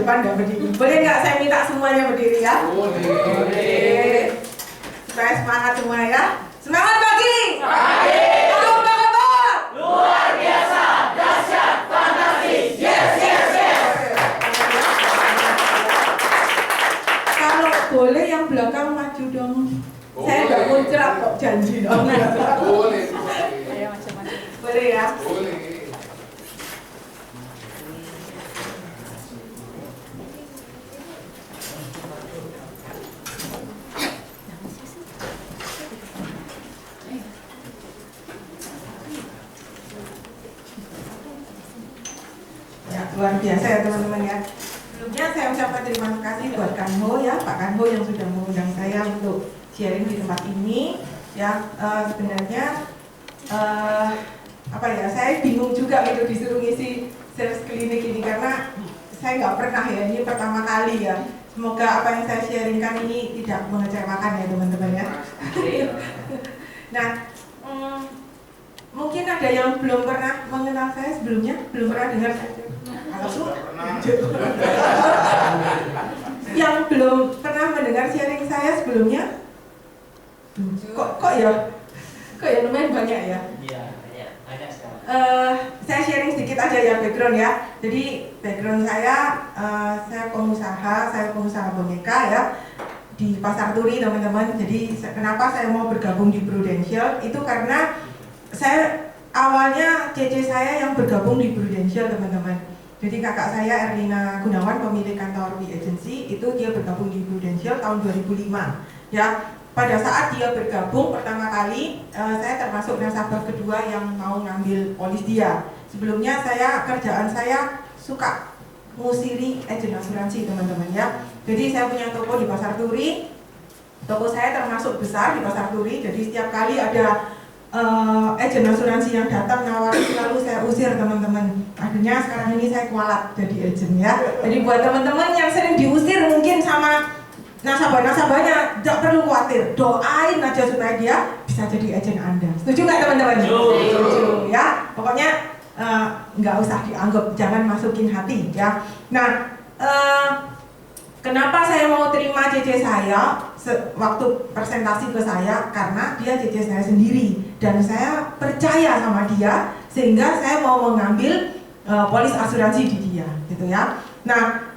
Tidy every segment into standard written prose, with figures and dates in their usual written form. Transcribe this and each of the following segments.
depan nggak berdiri. Boleh nggak saya minta semuanya berdiri ya? Boleh. Supaya semangat semua ya. Semangat pagi! Luar biasa, dahsyat, fantastis. Yes, yes, yes. Kalau boleh yang belakang maju dong. Saya nggak muncrat kok, janji dong. Boleh. Boleh ya? Boleh. Ya, luar biasa ya teman-teman ya. Sebelumnya saya ucapkan terima kasih buat Kanho ya, Pak Kanho yang sudah mengundang saya untuk sharing di tempat ini. Ya, sebenarnya apa ya, saya bingung juga gitu disuruh ngisi sales klinik ini karena saya nggak pernah ya, ini pertama kali ya. Semoga apa yang saya sharingkan ini tidak mengecewakan ya teman-teman ya. Nah, mungkin ada yang belum pernah mengenal saya sebelumnya, belum pernah dengar saya. Yang belum pernah mendengar sharing saya sebelumnya, kok ya lumayan banyak ya. Iya, banyak sekali. Saya sharing sedikit aja ya background ya. Jadi background saya pengusaha boneka ya di Pasar Turi teman-teman. Jadi kenapa saya mau bergabung di Prudential itu karena saya awalnya CC saya yang bergabung di Prudential teman-teman. Jadi kakak saya Erlina Gunawan, pemilik kantor di agency, itu dia bergabung di Prudential tahun 2005 ya. Pada saat dia bergabung pertama kali, saya termasuk nasabah kedua yang mau ngambil polis dia. Sebelumnya kerjaan saya suka ngusiri agen asuransi teman-teman ya. Jadi saya punya toko di Pasar Turi. Toko saya termasuk besar di Pasar Turi. Jadi setiap kali ada agen asuransi yang datang nawarin, selalu saya usir teman-teman. Akhirnya sekarang ini saya kualat jadi agen ya. Jadi buat teman-teman yang sering diusir mungkin sama nasabah-nasabahnya, tidak perlu khawatir, doain aja supaya dia bisa jadi agen Anda. Setuju nggak teman-teman? Setuju ya. Pokoknya nggak usah dianggap, jangan masukin hati ya. Nah, kenapa saya mau terima CC saya waktu presentasi ke saya? Karena dia CC saya sendiri dan saya percaya sama dia sehingga saya mau mengambil polis asuransi di dia, gitu ya. Nah,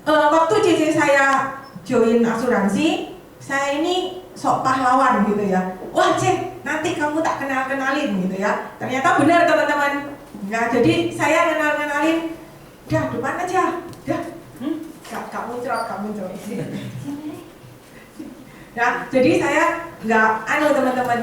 waktu CC saya join asuransi, saya ini sok pahlawan gitu ya. Wah Cek, nanti kamu tak kenalin gitu ya. Ternyata benar teman-teman. Ya, jadi saya kenalin, dah depan aja, dah. Gak muncrat. Nah, jadi saya nggak, teman-teman,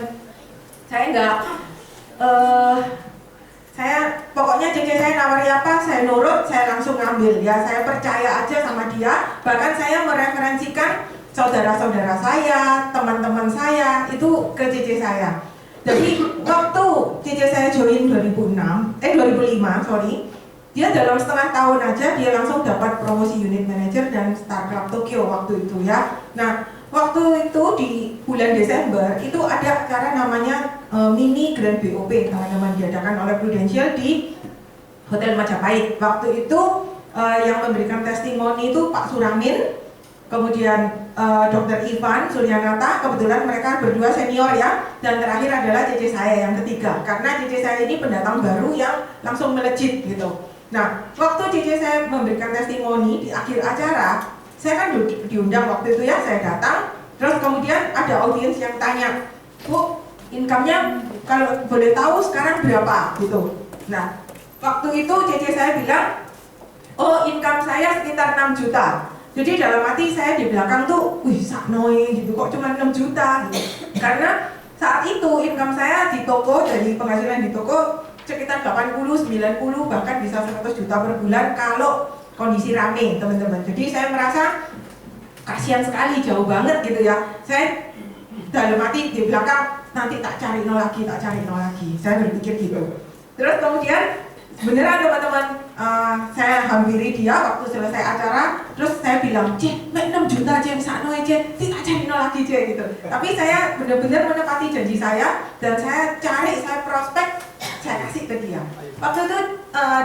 saya pokoknya CC saya nawari apa, saya nurut, saya langsung ngambil ya. Saya percaya aja sama dia. Bahkan saya mereferensikan saudara-saudara saya, teman-teman saya itu ke CC saya. Jadi waktu CC saya join 2005, dia dalam setengah tahun aja dia langsung dapat promosi unit manager dan Star Club Tokyo waktu itu ya. Nah, waktu itu di bulan Desember itu ada acara namanya mini Grand BOP teman-teman, diadakan oleh Prudential di Hotel Majapahit. Waktu itu yang memberikan testimoni itu Pak Suramin, kemudian Dr. Ivan Suryanata, kebetulan mereka berdua senior ya, dan terakhir adalah CC saya yang ketiga, karena CC saya ini pendatang baru yang langsung melejit gitu. Nah, waktu CC saya memberikan testimoni di akhir acara, saya kan diundang waktu itu ya, saya datang, terus kemudian ada audiens yang tanya, Bu, income-nya kalau boleh tahu sekarang berapa gitu. Nah, waktu itu CC saya bilang, oh income saya sekitar 6 juta. Jadi dalam hati saya di belakang tuh, wih saknoi gitu, kok cuma 6 juta gitu. Karena saat itu income saya di toko, dari penghasilan di toko sekitar 80, 90, bahkan bisa 100 juta per bulan kalau kondisi rame teman-teman. Jadi saya merasa kasihan sekali, jauh banget gitu ya. Saya dalam hati di belakang, nanti tak cari nol lagi. Saya berpikir gitu. Terus kemudian beneran teman-teman, saya hampiri dia waktu selesai acara, terus saya bilang, Cek, 6 juta Cek, sakno Cek, tak cari nol lagi Cek gitu. Tapi saya benar-benar menepati janji saya, dan saya cari, saya prospek, saya kasih ke dia. Waktu itu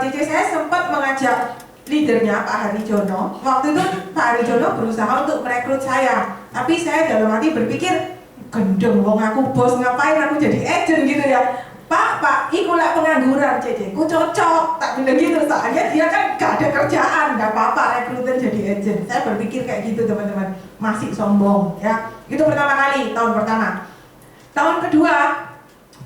CC saya sempat mengajak 5 leadernya Pak Harijono. Waktu itu Pak Harijono berusaha untuk merekrut saya, tapi saya dalam hati berpikir, gendeng wong aku bos, ngapain aku jadi agent gitu ya. Pak, iku lah pengangguran, Cece, ku cocok, tak bilang gitu, soalnya dia kan gak ada kerjaan, gak apa-apa rekrutin jadi agent. Saya berpikir kayak gitu teman-teman, masih sombong ya. Itu pertama kali, tahun pertama. Tahun kedua,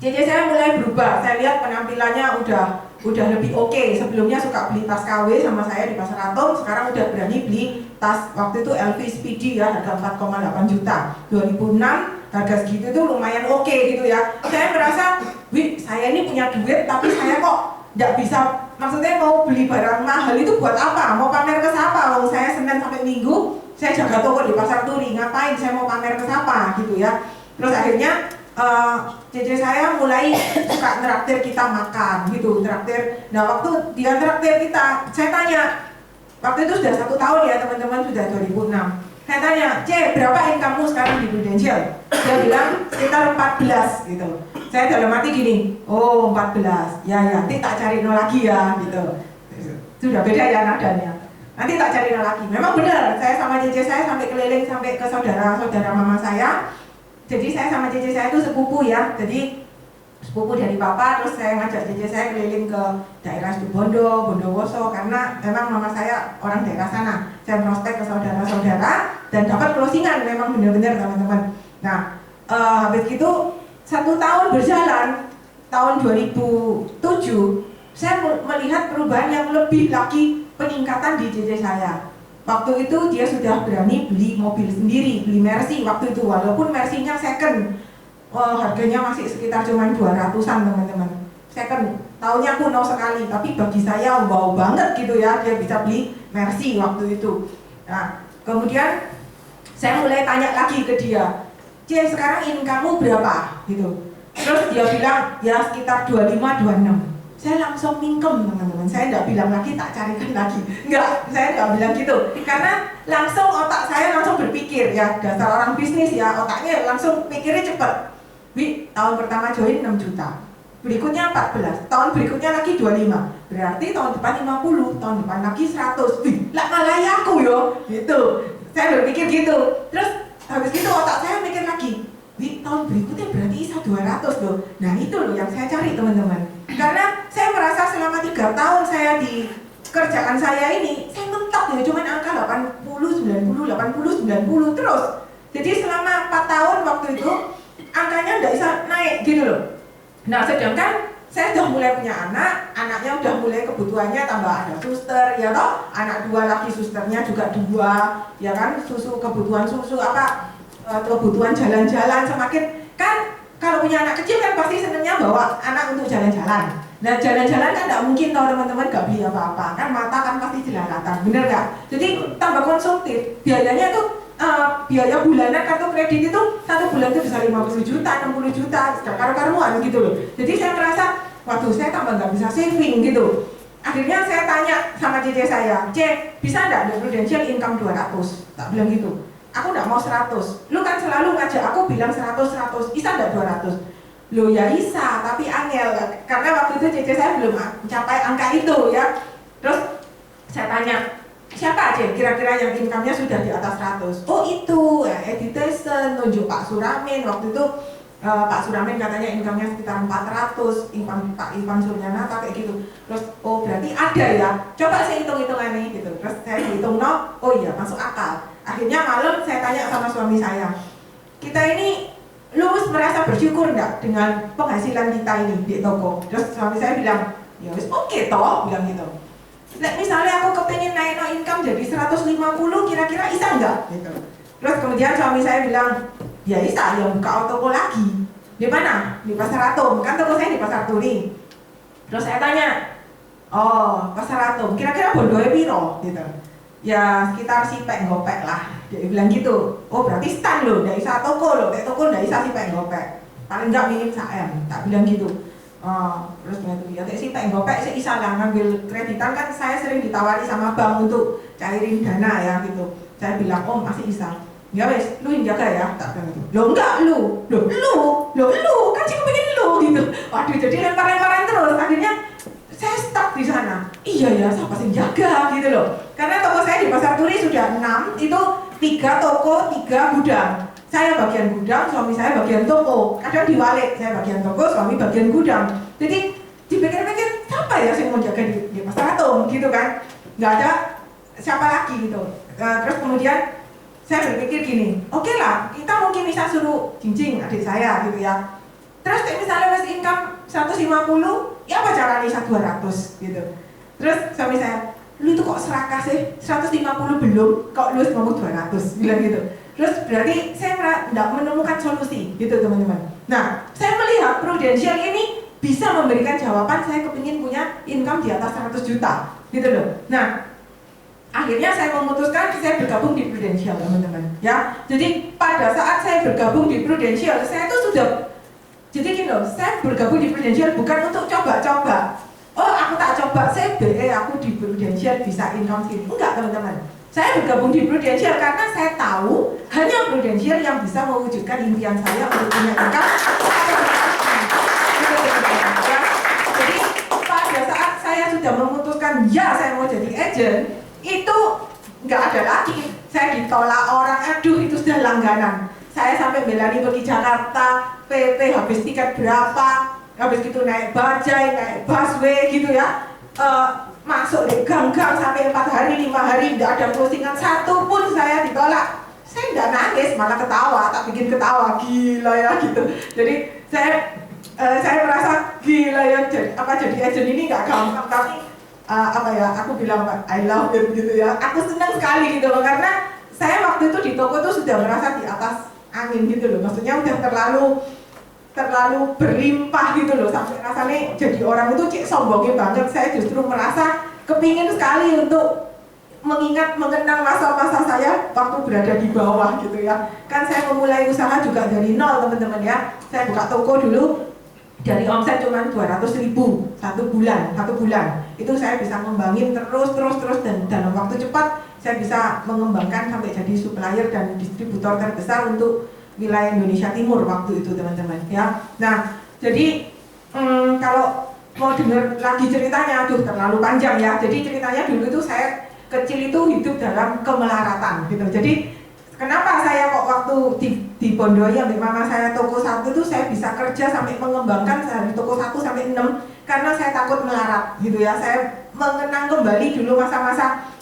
Cece saya mulai berubah, saya lihat penampilannya udah lebih oke. Sebelumnya suka beli tas KW sama saya di Pasar Atom, sekarang udah berani beli tas, waktu itu LV Speedy ya, harga 4,8 juta. 2006 harga segitu tuh lumayan oke gitu ya. Saya merasa, wih saya ini punya duit tapi saya kok nggak bisa, maksudnya mau beli barang mahal itu buat apa? Mau pamer ke siapa? Kalau saya Senin sampai Minggu saya jaga toko di Pasar Turi, ngapain saya mau pamer ke siapa gitu ya. Terus akhirnya Cece saya mulai suka traktir kita makan gitu, traktir. Nah waktu dia traktir kita, saya tanya, waktu itu sudah 1 tahun ya teman-teman, sudah 2006. Saya tanya, berapa income-mu sekarang di Prudential? Dia bilang sekitar 14 gitu. Saya dalam hati gini, oh 14, ya nanti tak cari lagi ya gitu. Sudah beda ya nadanya. Nanti tak cari lagi. Memang benar, saya sama Cece saya sampai keliling sampai ke saudara-saudara mama saya. Jadi saya sama Cece saya itu sepupu ya. Jadi sepupu dari papa, terus saya ngajak Cece saya keliling ke daerah Situbondo, Bondowoso, karena memang mama saya orang daerah sana. Saya prospek ke saudara-saudara dan dapat closingan, memang benar-benar teman-teman. Nah, habis itu 1 tahun berjalan, tahun 2007, saya melihat perubahan yang lebih lagi, peningkatan di Cece saya. Waktu itu dia sudah berani beli mobil sendiri, beli Mercy waktu itu, walaupun Mercy-nya second. Harganya masih sekitar cuma 200-an teman-teman. Second, tahunnya kuno sekali, tapi bagi saya wow banget gitu ya, dia bisa beli Mercy waktu itu. Nah, kemudian saya mulai tanya lagi ke dia, sekarang income-mu berapa? Gitu. Terus dia bilang, ya sekitar 25-26. Saya langsung mingkem teman-teman, saya nggak bilang lagi tak carikan lagi, nggak, saya nggak bilang gitu, karena langsung otak saya langsung berpikir ya, dasar orang bisnis ya, otaknya langsung pikirnya cepet. Wih, tahun pertama join 6 juta, berikutnya 14, tahun berikutnya lagi 25, berarti tahun depan 50, tahun depan lagi 100, wih, lah malah aku yo, gitu, saya berpikir gitu. Terus habis itu otak saya mikir lagi, wih, tahun berikutnya berarti bisa 200 loh. Nah itu loh yang saya cari teman-teman. Karena saya merasa selama 3 tahun saya di kerjaan saya ini, saya mentok ya cuman angka 80, 90, 80, 90 terus. Jadi selama 4 tahun waktu itu, angkanya nggak bisa naik gitu loh. Nah sedangkan saya udah mulai punya anak, anaknya udah mulai kebutuhannya tambah, ada suster ya toh, anak 2 lagi susternya juga 2, ya kan, susu, kebutuhan susu apa, kebutuhan jalan-jalan semakin, kan kalau punya anak kecil kan pasti senangnya bawa anak untuk jalan-jalan. Nah jalan-jalan kan nggak mungkin kalau teman-teman nggak beli apa-apa, kan mata kan pasti jelalatan, bener nggak? Jadi tambah konsumtif, biayanya tuh biaya bulanan kartu kredit itu 1 bulan itu bisa 50 juta, 60 juta, karu-karuan gitu loh. Jadi saya merasa, waduh saya tambah nggak bisa saving gitu. Akhirnya saya tanya sama Cece saya, bisa nggak ada Prudential income 200? Tak bilang gitu. Aku nggak mau 100, lu kan selalu ngajak aku bilang 100, bisa nggak 200? Loh ya bisa, tapi angel, karena waktu itu Cece saya belum mencapai angka itu ya. Terus saya tanya, siapa aja kira-kira yang income-nya sudah di atas 100? Oh itu, Edi Tyson, nunjuk Pak Suramin, waktu itu Pak Suramin katanya income-nya sekitar 400, Pak Ivan Suryanata kayak gitu. Terus, oh berarti ada ya, coba saya hitung-hitungan nih gitu. Terus saya hitung, oh iya masuk akal. Akhirnya malam saya tanya sama suami saya, kita ini lu merasa bersyukur nggak dengan penghasilan kita ini di toko? Terus suami saya bilang, ya wis oke toh, bilang gitu. Nah, misalnya aku kepengen naik no income jadi 150, kira-kira bisa nggak? Gitu. Terus kemudian suami saya bilang, ya bisa, ya buka toko lagi. Di mana? Di Pasar Atom, kan toko saya di Pasar Turi. Terus saya tanya, oh Pasar Atom, kira-kira bondoe piro? Gitu. Ya sekitar sipek gopek lah, dia bilang gitu. Oh berarti stand loh, nggak bisa toko loh, kayak toko nggak bisa sipek gopek, paling nggak minim 1M, tak bilang gitu. Terus gitu ya, sipek gopek saya bisa lah ngambil kreditan, kan saya sering ditawari sama bank untuk cairin dana ya gitu. Saya bilang, oh masih bisa. Ya wes, lu yang jaga ya, tak bilang gitu. Lo enggak lu kan sih kepengen lu gitu. Waduh, jadi lempar-lemparan terus, akhirnya saya stuck di sana. Iya iya ya, siapa sih jaga gitu loh. Karena toko saya di Pasar Turi sudah 6, itu 3 toko, 3 gudang. Saya bagian gudang, suami saya bagian toko. Kadang diwalik, saya bagian toko, suami bagian gudang. Jadi dipikir-pikir, siapa ya yang mau jaga di Pasar Atom gitu kan? Nggak ada siapa lagi gitu. Terus kemudian saya berpikir gini, oke lah, kita mungkin bisa suruh Jingjing adik saya gitu ya. Terus misalnya mas income 150, ya apa caranya bisa 200 gitu. Terus suami saya, lu itu kok serakah sih, 150 belum, kok lu ngomong 200, bilang gitu. Terus berarti saya tidak menemukan solusi gitu teman-teman. Nah, saya melihat Prudential ini bisa memberikan jawaban, saya kepingin punya income di atas 100 juta gitu loh. Nah, akhirnya saya memutuskan saya bergabung di Prudential teman-teman ya. Jadi pada saat saya bergabung di Prudential, saya tuh sudah, jadi gini loh, saya bergabung di Prudential bukan untuk coba-coba. Oh aku tak coba, saya aku di Prudential bisa income segini. Enggak teman-teman, saya bergabung di Prudential karena saya tahu hanya Prudential yang bisa mewujudkan impian saya untuk punya income. Jadi pada saat saya sudah memutuskan ya saya mau jadi agent, itu nggak ada lagi. Saya ditolak orang, aduh itu sudah langganan. Saya sampai belani pergi Jakarta, PP habis tiket berapa, habis gitu naik bajai, naik busway gitu ya, masuk di gang-gang sampai 4 hari, 5 hari tidak ada closingan satu pun saya ditolak. Saya tidak nangis, malah ketawa, tak bikin ketawa, gila ya gitu. Jadi saya merasa gila ya, jadi agent ini nggak gampang, tapi aku bilang I love it gitu ya, aku senang sekali gitu loh, karena saya waktu itu di toko tuh sudah merasa di atas angin gitu loh, maksudnya udah terlalu berlimpah gitu loh, sampai rasanya jadi orang itu cik sombongnya banget. Saya justru merasa kepingin sekali untuk mengenang masa-masa saya waktu berada di bawah gitu ya. Kan saya memulai usaha juga dari nol teman-teman ya. Saya buka toko dulu dari omset cuma 200.000 satu bulan. Itu saya bisa ngembangin terus dan dalam waktu cepat saya bisa mengembangkan sampai jadi supplier dan distributor terbesar untuk wilayah Indonesia Timur waktu itu teman-teman ya. Nah jadi kalau mau dengar lagi ceritanya, aduh terlalu panjang ya. Jadi ceritanya dulu itu saya kecil itu hidup dalam kemelaratan gitu. Jadi kenapa saya kok waktu di Bondoi ambil mama saya toko 1 itu saya bisa kerja sampai mengembangkan dari toko 1 sampai 6 karena saya takut melarat gitu ya. Saya mengenang kembali dulu masa-masa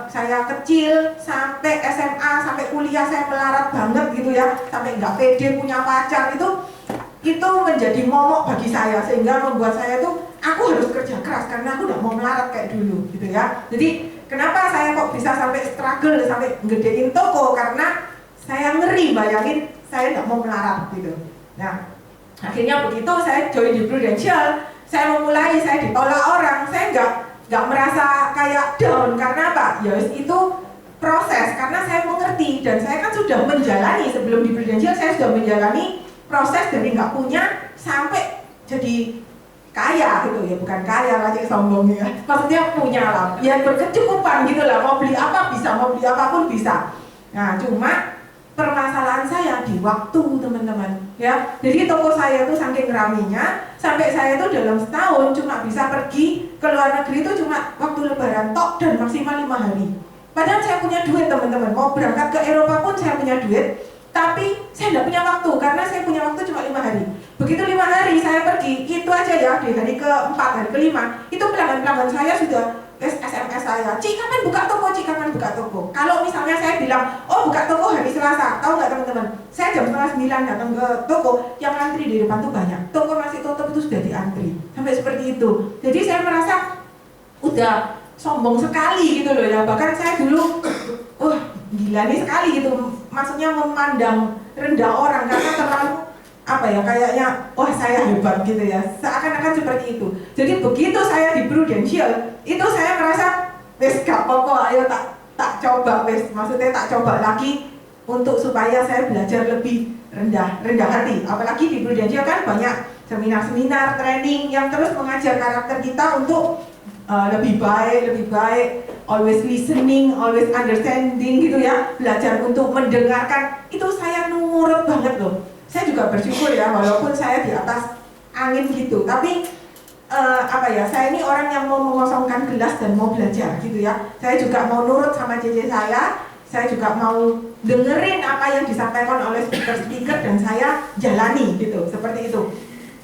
saya kecil sampai SMA sampai kuliah saya melarat banget gitu ya, sampai nggak pede punya pacar. Itu menjadi momok bagi saya sehingga membuat saya tuh aku harus kerja keras karena aku nggak mau melarat kayak dulu gitu ya. Jadi kenapa saya kok bisa sampai struggle sampai gedein toko, karena saya ngeri bayangin saya nggak mau melarat gitu. Nah akhirnya begitu saya join di Prudential, saya memulai, saya ditolak orang, saya nggak merasa kayak down. Karena apa? Ya itu proses, karena saya mengerti dan saya kan sudah menjalani sebelum di Prudential, saya sudah menjalani proses dari nggak punya sampai jadi kaya gitu ya, bukan kaya lah cek sombong ya, maksudnya punya lah, ya berkecukupan gitu lah, mau beli apa bisa, mau beli apapun bisa. Nah cuma permasalahan saya di waktu teman-teman ya. Jadi toko saya tuh saking raminya sampai saya tuh dalam setahun cuma bisa pergi ke luar negeri itu cuma waktu lebaran tok dan maksimal 5 hari. Padahal saya punya duit teman-teman, mau berangkat ke Eropa pun saya punya duit, tapi saya tidak punya waktu karena saya punya waktu cuma 5 hari. Begitu 5 hari saya pergi, itu aja ya, di hari ke-4, hari ke-5 itu pelanggan-pelanggan saya sudah SMS saya, Cik kapan buka toko, Cik kapan buka toko. Kalau misalnya saya bilang, oh buka toko hari Selasa, tahu nggak teman-teman, saya jam 8:30 datang ke toko, yang antri di depan tuh banyak, toko masih tutup itu sudah diantri, sampai seperti itu. Jadi saya merasa udah sombong sekali gitu loh ya. Bahkan saya dulu gila nih sekali gitu, maksudnya memandang rendah orang karena terlalu kayaknya wah saya hebat gitu ya, seakan-akan seperti itu. Jadi begitu saya di Prudential itu saya merasa wes gak apa-apa, ayo tak coba wes, maksudnya tak coba lagi untuk supaya saya belajar lebih rendah hati. Apalagi di Prudential kan banyak seminar-seminar, training yang terus mengajar karakter kita untuk lebih baik, always listening, always understanding gitu ya, belajar untuk mendengarkan. Itu saya nurut banget loh. Saya juga bersyukur ya, walaupun saya di atas angin gitu, tapi saya ini orang yang mau mengosongkan gelas dan mau belajar gitu ya. Saya juga mau nurut sama JJ saya juga mau dengerin apa yang disampaikan oleh speaker-speaker dan saya jalani gitu, seperti itu.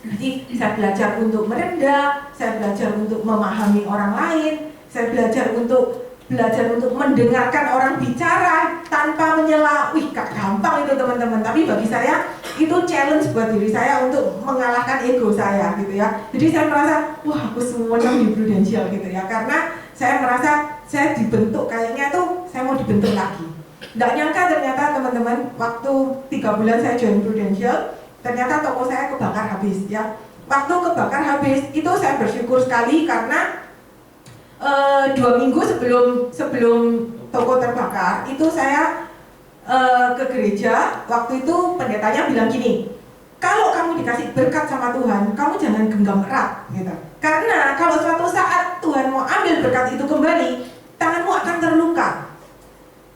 Jadi saya belajar untuk merendah, saya belajar untuk memahami orang lain, saya belajar untuk mendengarkan orang bicara tanpa menyela. Wih, gak gampang itu teman-teman. Tapi bagi saya itu challenge buat diri saya untuk mengalahkan ego saya gitu ya. Jadi saya merasa, wah aku senang di Prudential gitu ya. Karena saya merasa saya dibentuk, kayaknya tuh saya mau dibentuk lagi. Nggak nyangka ternyata teman-teman, waktu 3 bulan saya join Prudential, ternyata toko saya kebakar habis ya. Waktu kebakar habis itu saya bersyukur sekali karena 2 minggu sebelum toko terbakar itu saya ke gereja. Waktu itu pendetanya bilang gini, kalau kamu dikasih berkat sama Tuhan, kamu jangan genggam erat gitu. Karena kalau suatu saat Tuhan mau ambil berkat itu kembali, tanganmu akan terluka.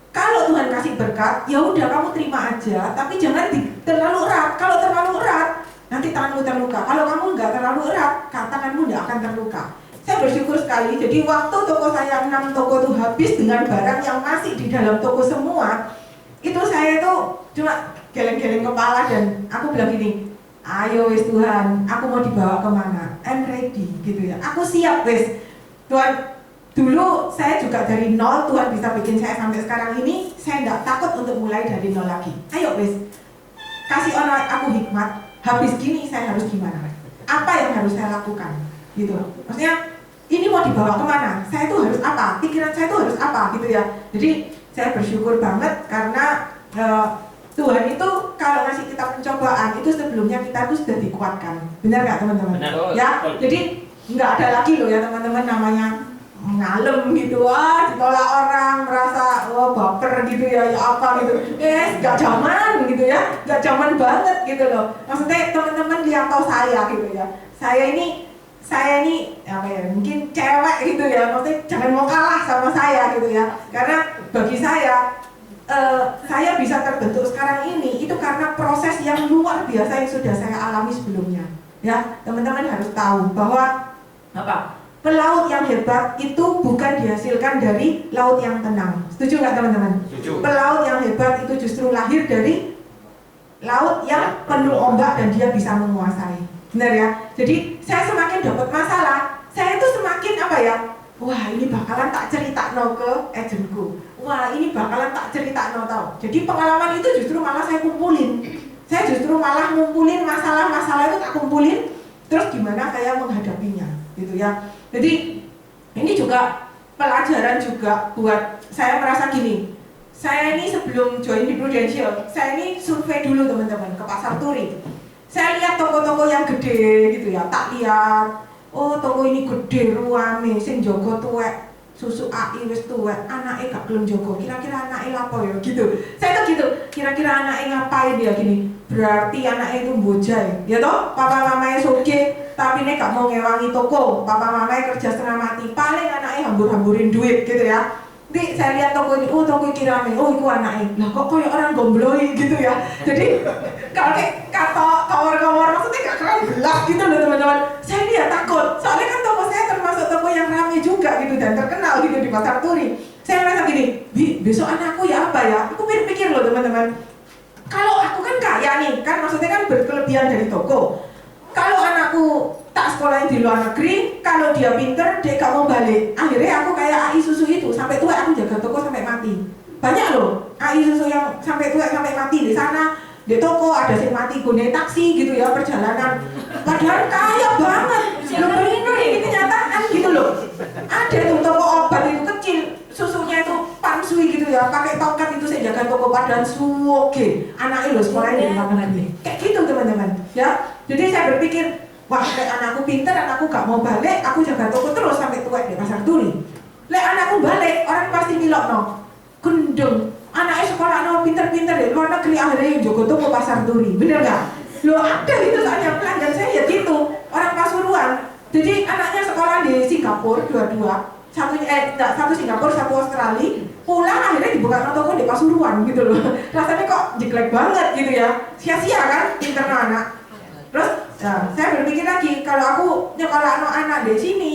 Kalau Tuhan kasih berkat, ya udah kamu terima aja, tapi jangan terlalu erat. Kalau terlalu erat, nanti tanganmu terluka. Kalau kamu nggak terlalu erat, tanganmu nggak akan terluka. Saya bersyukur sekali. Jadi waktu toko saya 6 toko itu habis dengan barang yang masih di dalam toko semua, itu saya tuh cuma geleng-geleng kepala dan aku bilang gini, ayo wis Tuhan, aku mau dibawa kemana? I'm ready gitu ya. Aku siap wis. Tuhan, dulu saya juga dari nol, Tuhan bisa bikin saya sampai sekarang ini, saya nggak takut untuk mulai dari nol lagi. Ayo wis, kasih aku hikmat. Habis gini saya harus gimana? Apa yang harus saya lakukan? Gitu. Maksudnya ini mau dibawa kemana? Saya tuh harus apa? Pikiran saya tuh harus apa? Gitu ya. Jadi saya bersyukur banget karena Tuhan itu kalau ngasih kita pencobaan itu sebelumnya kita tuh sudah dikuatkan. Benar nggak teman-teman? Ya. Jadi nggak ada lagi loh ya teman-teman namanya ngalem gitu, ditolak orang, merasa baper gitu ya apa gitu. Nggak zaman gitu ya, nggak zaman banget gitu loh. Maksudnya teman-teman lihat tahu saya gitu ya. Saya ini apa ya, mungkin cewek gitu ya, maksudnya jangan mau kalah sama saya gitu ya. Karena bagi saya bisa terbentuk sekarang ini itu karena proses yang luar biasa yang sudah saya alami sebelumnya. Ya, teman-teman harus tahu bahwa pelaut yang hebat itu bukan dihasilkan dari laut yang tenang. Setuju nggak teman-teman? Setuju. Pelaut yang hebat itu justru lahir dari laut yang penuh ombak dan dia bisa menguasai. Benar ya? Jadi saya semakin dapat masalah, saya itu semakin wah ini bakalan tak cerita ke agentku. Wah ini bakalan tak cerita tau. Jadi pengalaman itu justru malah saya kumpulin. Saya justru malah ngumpulin masalah-masalah itu tak kumpulin. Terus gimana saya menghadapinya, gitu ya. Jadi ini juga pelajaran juga buat saya merasa gini. Saya ini sebelum join di Prudential, saya ini survei dulu teman-teman ke Pasar Turi. Saya lihat toko-toko yang gede gitu ya, tak lihat, oh toko ini gede, ruame, sing jogo tuwek, susu AI wis tuwek, anaknya gak belum jogo, kira-kira anaknya apa ya gitu. Saya tuh gitu, kira-kira anaknya ngapain ya gini, berarti anaknya itu bojai, ya toh, papa mamanya soge, tapi ini gak mau ngewangi toko, papa mamanya kerja setengah mati, paling anaknya hambur-hamburin duit gitu ya. Nanti saya lihat toko ini, oh toko ini rame, oh itu anaknya, lah kok kayak orang gombloi gitu ya. Jadi kalau kayak kata kawar-kawar maksudnya gak keren gelap gitu loh teman-teman. Saya lihat takut, soalnya kan toko saya termasuk toko yang rame juga gitu dan terkenal gitu di Pasar Turi. Saya merasa gini, besok anakku ya apa ya? Aku pikir loh teman-teman, kalau aku kan kaya nih, kan maksudnya kan berkelebihan dari toko. Kalau anakku tak sekolahin di luar negeri, kalau dia pinter, dia gak mau balik. Akhirnya aku kayak AI susu itu, sampai tua aku jaga toko sampai mati. Banyak loh AI susu yang sampai tua sampai mati di sana. Di toko ada yang mati gune taksi gitu ya, perjalanan. Padahal kaya banget. Bener ini kenyataan gitu loh. Ada tuh toko obat itu kecil, susunya itu pansui gitu ya, pakai tongkat itu saya jaga toko padahal suwoge. Anaknya loh sekolahnya di luar negeri. Kayak gitu teman-teman ya. Jadi saya berpikir, wah, lek anakku pinter, anakku gak mau balik, aku jaga toko terus sampai tua di Pasar Turi. Lek anakku balik, orang pasti milok no, gendeng. Anaknya sekolah no pinter-pinter di luar negeri, akhirnya yang jaga toko Pasar Turi, bener gak? Loh ada itu soalnya pelanggan saya ya gitu, orang Pasuruan. Jadi anaknya sekolah di Singapura dua-dua, satu Singapura, satu Australia, pulang akhirnya dibuka toko di Pasuruan gitu loh. Rasanya kok jelek banget gitu ya, sia-sia kan pinter anak. Terus Nah, saya berpikir lagi, kalau aku nyekolah anak-anak di sini,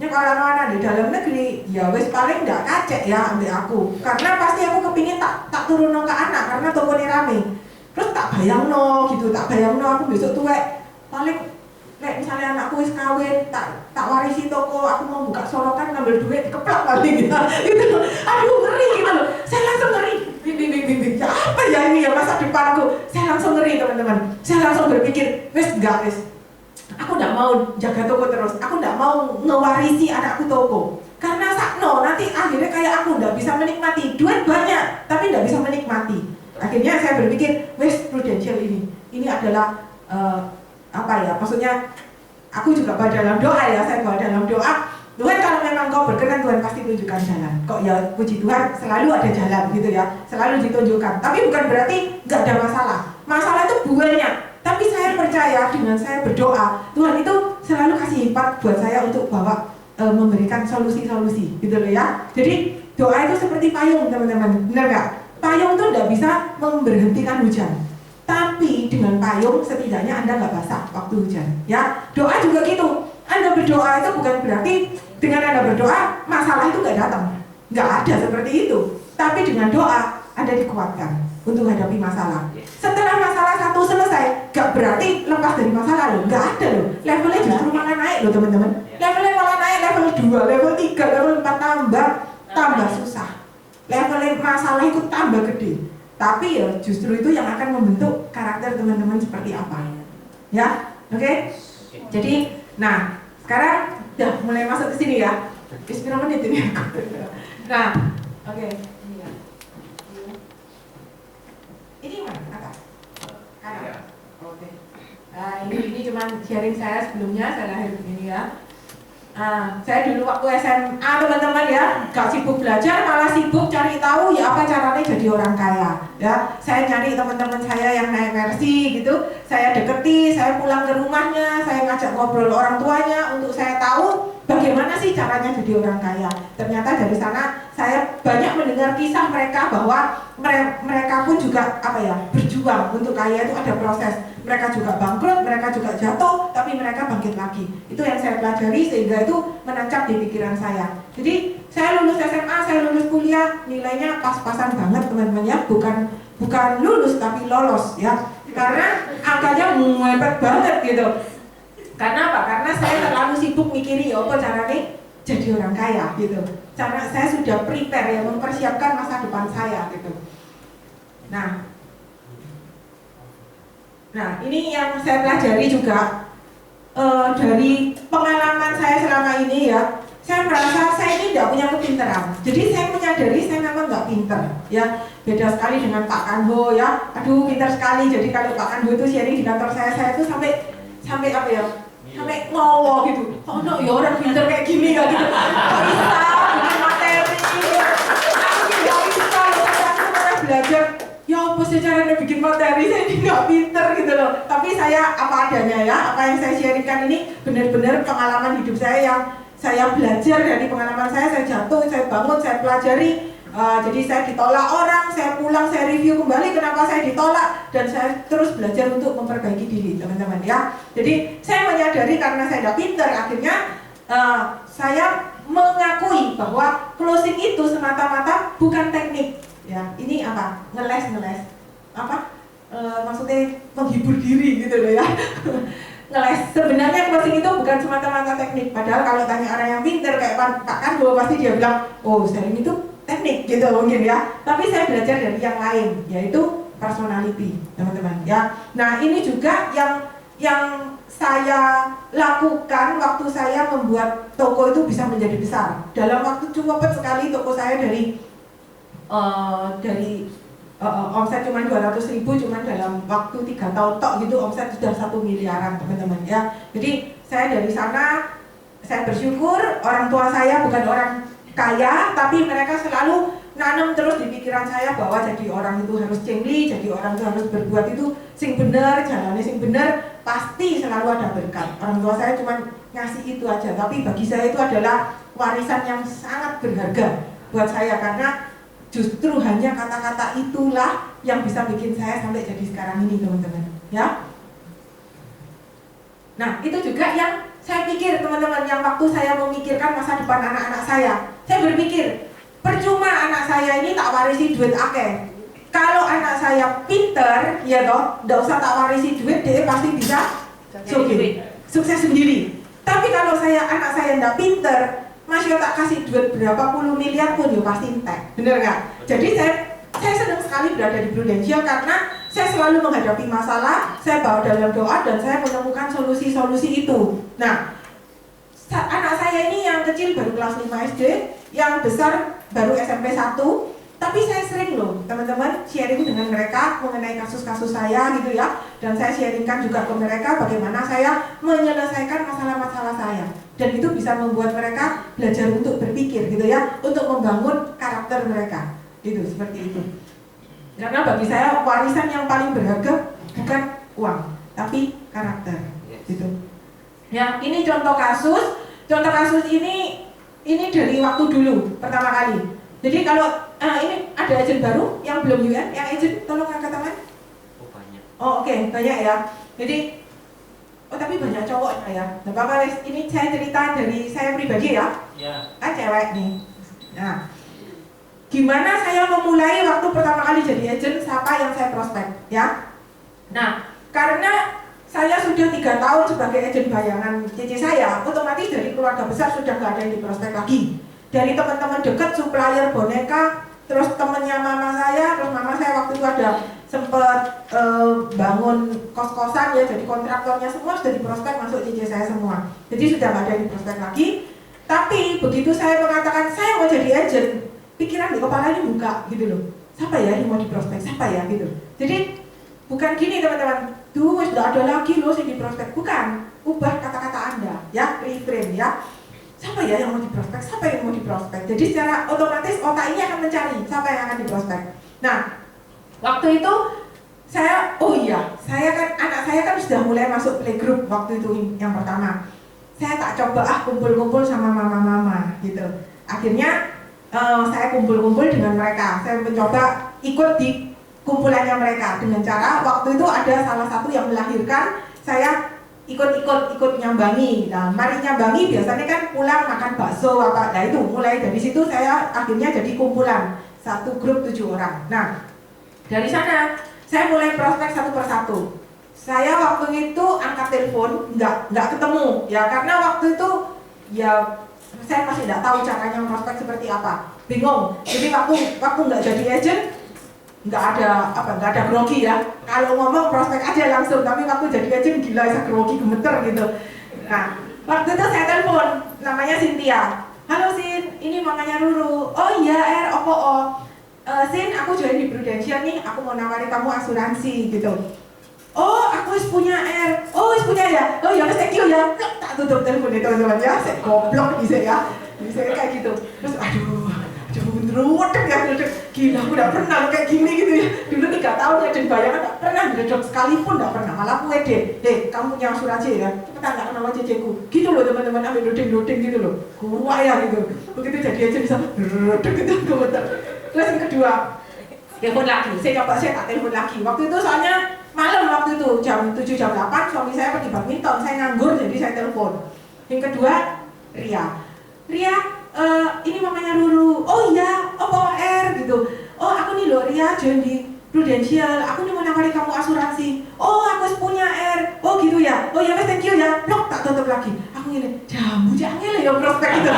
nyekolah anak-anak di dalam negeri, ya wes paling nggak kacek ya ambil aku. Karena pasti aku kepingin tak turun ke anak, karena toko ini rame. Terus tak bayang gitu, tak bayang aku besok tuwek paling misalnya anakku wis kawin, tak warisi toko, aku mau buka sorokan ngambil duit keplak kali gitu. Itu, aduh ngeri gitu loh. Saya langsung ngeri. Ya apa ya ini ya masa depanku? Saya langsung ngeri teman-teman. Saya langsung berpikir, wis enggak wis. Aku enggak mau jaga toko terus. Aku enggak mau ngewarisi anakku toko. Karena sakno nanti akhirnya kayak aku enggak bisa menikmati. Duit banyak, tapi enggak bisa menikmati. Akhirnya saya berpikir, wis prudential ini. Ini adalah apa ya, maksudnya aku juga bawa dalam doa ya, saya bawa dalam doa Tuhan kalau memang kau berkenan Tuhan pasti tunjukkan jalan. Kok ya puji Tuhan selalu ada jalan gitu ya, selalu ditunjukkan. Tapi bukan berarti nggak ada masalah. Masalah itu banyak. Tapi saya percaya dengan saya berdoa Tuhan itu selalu kasih hikmat buat saya untuk bawa memberikan solusi-solusi gitu loh ya. Jadi doa itu seperti payung teman-teman, benar nggak? Payung itu nggak bisa memberhentikan hujan. Tapi dengan payung setidaknya Anda nggak basah waktu hujan ya. Doa juga gitu. Anda berdoa itu bukan berarti dengan Anda berdoa masalah itu nggak datang. Nggak ada seperti itu. Tapi dengan doa Anda dikuatkan untuk hadapi masalah. Setelah masalah satu selesai, nggak berarti lepas dari masalah loh. Nggak ada loh. Levelnya justru malah naik loh teman-teman. Levelnya malah naik, level 2, level 3, level 4 tambah susah. Levelnya masalah itu tambah gede. Tapi ya justru itu yang akan membentuk karakter teman-teman seperti apa. Ya, oke? Jadi, nah sekarang udah mulai masuk ke sini ya. Berapa menit ini aku? Nah, oke. Ini mana? Atas? Kanan? Oke. Nah, ini cuma sharing saya sebelumnya, saya lahir begini ya. Saya dulu waktu SMA teman-teman ya, gak sibuk belajar malah sibuk cari tahu ya apa caranya jadi orang kaya ya. Saya cari teman-teman saya yang naik Mercy gitu, saya deketi, saya pulang ke rumahnya, saya ngajak ngobrol orang tuanya untuk saya tahu bagaimana sih caranya jadi orang kaya. Ternyata dari sana saya banyak mendengar kisah mereka bahwa mereka pun juga apa ya, berjuang untuk kaya itu ada proses. Mereka juga bangkrut, mereka juga jatuh, tapi mereka bangkit lagi. Itu yang saya pelajari sehingga itu menancap di pikiran saya. Jadi saya lulus SMA, saya lulus kuliah, nilainya pas-pasan banget teman-teman ya, bukan lulus tapi lolos ya. Karena angkanya mepet banget gitu. Karena apa? Karena saya terlalu sibuk mikiri ya apa caranya jadi orang kaya gitu. Karena saya sudah prepare ya, mempersiapkan masa depan saya gitu. Nah, ini yang saya pelajari juga dari pengalaman saya selama ini ya. Saya merasa saya ini tidak punya kepintaran. Jadi saya menyadari saya memang nggak pinter ya. Beda sekali dengan Pak Kanho ya. Aduh, pintar sekali. Jadi kalau Pak Kanho itu sharing di kantor saya itu sampai apa ya? Sampai ngowo gitu. Oh no, ya orang pinter kayak gini ya gitu. Kok bisa bikin materi? Aku tidak bisa loh. Aku pernah belajar. Ya apa sih caranya bikin materi, saya ini nggak pinter gitu loh. Tapi saya apa adanya ya, apa yang saya sharingkan ini benar-benar pengalaman hidup saya yang saya belajar dari pengalaman saya jatuh, saya bangun, saya pelajari. Jadi saya ditolak orang, saya pulang, saya review kembali kenapa saya ditolak, dan saya terus belajar untuk memperbaiki diri teman-teman ya. Jadi saya menyadari karena saya tidak pinter, akhirnya saya mengakui bahwa closing itu semata-mata bukan teknik. Ya, ini apa? Ngeles apa? Maksudnya menghibur diri gitu loh ya. Ngeles. Sebenarnya closing itu bukan semata-mata teknik. Padahal kalau tanya orang yang pintar kayak Pak Kanho pasti dia bilang, oh sharing itu teknik gitu mungkin ya. Tapi saya belajar dari yang lain, yaitu personality teman-teman ya. Nah ini juga yang saya lakukan waktu saya membuat toko itu bisa menjadi besar. Dalam waktu cukup cepat sekali toko saya dari omset cuma 200.000, cuma dalam waktu 3 tahun tok gitu omset sudah 1 miliaran teman-teman ya. Jadi saya dari sana saya bersyukur orang tua saya bukan orang kaya, tapi mereka selalu nanam terus di pikiran saya bahwa jadi orang itu harus cengli, jadi orang itu harus berbuat itu sing bener, jalannya sing bener, pasti selalu ada berkat. Orang tua saya cuma ngasih itu aja, tapi bagi saya itu adalah warisan yang sangat berharga buat saya, karena justru hanya kata-kata itulah yang bisa bikin saya sampai jadi sekarang ini teman-teman ya. Nah, itu juga yang saya pikir teman-teman, yang waktu saya memikirkan masa depan anak-anak saya berpikir, percuma anak saya ini tak warisi duit akeh. Kalau anak saya pinter, ya toh, nggak usah tak warisi duit, dia pasti bisa sukses sendiri. Tapi kalau anak saya nggak pinter, masih tak kasih duit berapa puluh miliar pun ya pasti entek, bener nggak? Jadi saya senang sekali berada di Prudential karena saya selalu menghadapi masalah, saya bawa dalam doa dan saya menemukan solusi-solusi itu. Nah, anak saya ini yang kecil baru kelas 5 SD, yang besar baru SMP 1. Tapi saya sering loh teman-teman sharing dengan mereka mengenai kasus-kasus saya gitu ya. Dan saya sharingkan juga ke mereka bagaimana saya menyelesaikan masalah-masalah saya. Dan itu bisa membuat mereka belajar untuk berpikir gitu ya, untuk membangun karakter mereka. Gitu, seperti itu. Karena bagi saya warisan yang paling berharga bukan uang, tapi karakter. Gitu. Ya, ini contoh kasus. Contoh kasus ini dari waktu dulu pertama kali. Jadi kalau ini ada agent baru yang belum UN, yang agent tolong angkat tangan. Oh banyak. Oh oke, banyak ya. Jadi tapi banyak cowoknya ya. Nah, Bapak, ini saya cerita dari saya pribadi ya. Ya. Kan cewek nih. Nah, gimana saya memulai waktu pertama kali jadi agent, siapa yang saya prospek ya. Nah, karena saya sudah 3 tahun sebagai agent bayangan cici saya, otomatis dari keluarga besar sudah nggak ada yang diprospek lagi. Dari teman-teman dekat, supplier boneka, terus temennya mama saya, terus mama saya waktu itu ada sempat bangun kos-kosan ya, jadi kontraktornya semua sudah diprospek masuk cici saya semua. Jadi sudah nggak ada yang diprospek lagi. Tapi begitu saya mengatakan saya mau jadi agent, pikiran di kepala ini buka gitu loh. Siapa ya yang mau diprospek? Siapa ya gitu. Jadi bukan gini teman-teman. Duh, sudah ada lagi loh yang diprospek. Bukan, ubah kata-kata Anda ya, reframe ya. Siapa ya yang mau diprospek? Siapa yang mau diprospek? Jadi secara otomatis otak ini akan mencari siapa yang akan diprospek. Nah, waktu itu saya anak saya kan sudah mulai masuk playgroup waktu itu yang pertama. Saya tak coba kumpul-kumpul sama mama-mama gitu. Akhirnya saya kumpul-kumpul dengan mereka. Saya mencoba ikut di kumpulannya mereka dengan cara waktu itu ada salah satu yang melahirkan, saya ikut nyambangi. Nah, mari nyambangi biasanya kan pulang makan bakso apa. Nah, itu mulai dari situ saya akhirnya jadi kumpulan satu grup 7 orang. Nah, dari sana saya mulai prospek satu persatu. Saya waktu itu angkat telepon nggak ketemu ya, karena waktu itu ya saya masih nggak tahu caranya prospek seperti apa, bingung. Jadi waktu nggak jadi agent nggak ada grogi ya. Kalau ngomong prospek aja langsung, tapi waktu jadi agent gila, saya grogi gemeter gitu. Nah, waktu itu saya telepon, namanya Cynthia. Halo Sin, ini mamanya Ruru. Oh iya Sin, aku join di Prudential nih, aku mau nawari kamu asuransi gitu. Oh, aku punya oh punya ya. Oh ya, thank you ya. Tak tutup telepon itu teman-teman ya, saya goblok bisa ya. Bisa kayak gitu. Terus bener ya, gila, aku udah pernah kayak gini gitu ya. Dulu 3 tahun ya, dan bayangan gak pernah ngedrop sekalipun, gak pernah. Malah aku kamu punya asuransi ya, cepetan gak kenal ceceku. Gitu loh teman-teman, ambil loading gitu loh. Kuat ya gitu. Begitu jadi aja bisa gitu. Terus yang kedua, telepon lagi. Saya tak telepon lagi. Waktu itu soalnya malam, waktu itu jam 7 jam 8 suami saya pergi badminton, saya nganggur jadi saya telepon. Yang kedua, Ria, ini mamanya Ruru. Oh iya, Power R gitu. Oh aku nih loh Ria, join di Prudential. Aku nih mau nawari kamu asuransi. Oh aku punya R. Oh gitu ya. Oh ya thank you ya. Blok, tak tutup lagi. Aku gini, jamu jangan ya prospek gitu.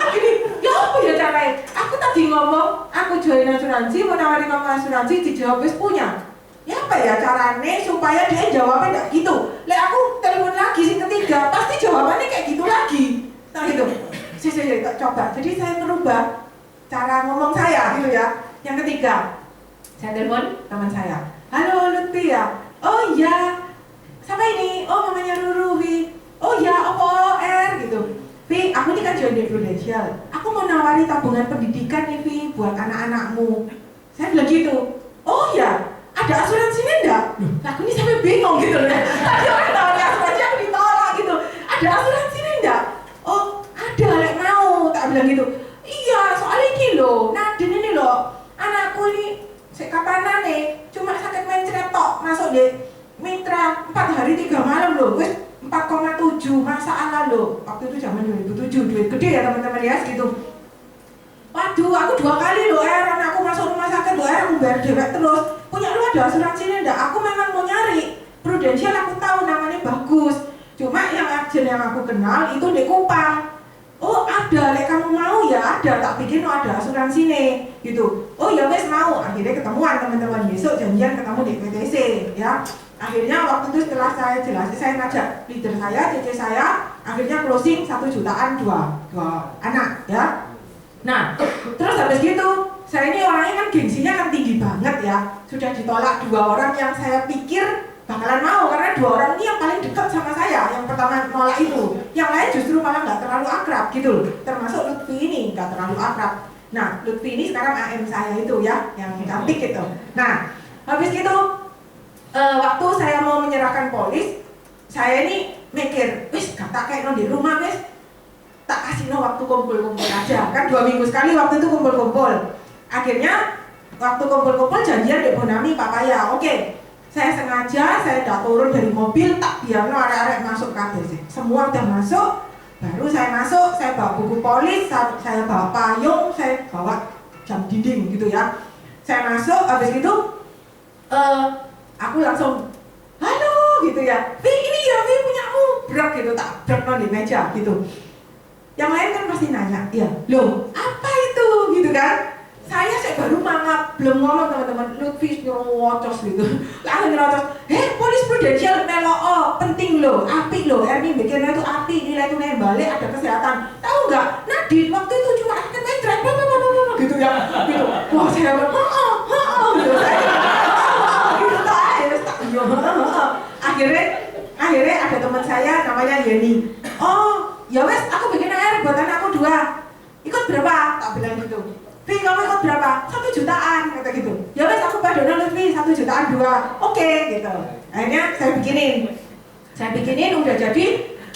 Gini, ya apa ya caranya? Aku tadi ngomong, aku join asuransi, mau nawari kamu asuransi, dijawab wis punya. Ya apa ya caranya supaya dia jawabnya enggak gitu. Aku telepon lagi si ketiga, pasti jawabannya kayak gitu lagi. Nah gitu. Saya tak coba. Jadi saya merubah cara ngomong saya gitu ya. Yang ketiga, saya telepon teman saya. Halo Lutfi ya. Oh iya. Siapa ini? Oh mamanya Ruru Wi. Oh ya, Oppo R gitu. Wi, aku ini kan join di Prudential. Aku mau nawari tabungan pendidikan nih Wi buat anak-anakmu. Saya bilang gitu. Oh ya. Ada asuransinya enggak? Aku ini sampai bingung gitu loh. Tadi orang tawarnya asuransi, aku ditolak gitu. Ada asuransinya enggak? Oh ada, mau. Tak bilang gitu. Iya, soalnya ini loh, Nadine ini loh, anakku ini kapanan nih, cuma sakit mencret tok, masuk deh mitra 4 hari 3 malam loh, wes 4,7 masalah loh. Waktu itu zaman 2007, duit gede ya teman-teman ya segitu. Waduh, aku 2 kali loh anakku masuk rumah sakit loh, aku bayar dewek terus. Punya lu ada asuransinya enggak? Aku memang mau nyari. Prudential aku tahu namanya bagus. Cuma yang agen yang aku kenal itu di Kupang. Oh ada, lek kamu mau ya ada, tak bikin ada asuransi nih gitu. Oh ya wes mau, akhirnya ketemuan teman-teman, besok janjian ketemu di PTC ya. Akhirnya waktu itu setelah saya jelasin, saya ngajak leader saya, CC saya, akhirnya closing 1 jutaan dua anak ya. Nah terus habis gitu, saya ini orangnya kan gengsinya kan tinggi banget ya. Sudah ditolak 2 orang yang saya pikir bakalan mau, karena 2 orang ini yang paling dekat sama saya. Yang pertama nolak itu, yang lain justru malah nggak terlalu akrab gitu loh. Termasuk Lutfi ini nggak terlalu akrab. Nah Lutfi ini sekarang AM saya itu ya, yang cantik gitu. Nah habis gitu waktu saya mau menyerahkan polis, saya ini mikir, wis gak tak kayak di rumah wis, tak kasih waktu kumpul-kumpul aja. Kan 2 minggu sekali waktu itu kumpul-kumpul. Akhirnya waktu kumpul-kumpul janjian di Bonami Papaya. Oke. Saya sengaja, saya udah turun dari mobil, tak biarno arek-arek masuk KBC. Semua udah masuk, baru saya masuk, saya bawa buku polis, saya bawa payung, saya bawa jam dinding gitu ya. Saya masuk, habis itu aku langsung, halo gitu ya, ini ya, punyamu, brok gitu, tak brok di meja gitu. Yang lain kan pasti nanya, ya, loh apa itu gitu kan? Saya baru mangap, belum ngomong teman-teman, Lutfi nyerocos gitu. Langsung nyerocos, polis Prudential melo, oh penting loh, apik loh, Ernie bikinnya itu apik, nilai tunai balik, ada kesehatan. Tahu nggak? Nadine waktu itu cuma akan main drive, gitu ya, gitu. Wah saya bilang, gitu saya, gitu tak, iya, akhirnya ada teman saya namanya Yeni. Oh, ya wes, aku bikin air buat anakku 2. Ikut berapa? Tak bilang gitu. Fi, kamu ikut berapa? 1 jutaan, kata gitu. Ya wes aku padonan Lutfi 1 jutaan 2. Oke, gitu. Akhirnya saya bikinin udah jadi.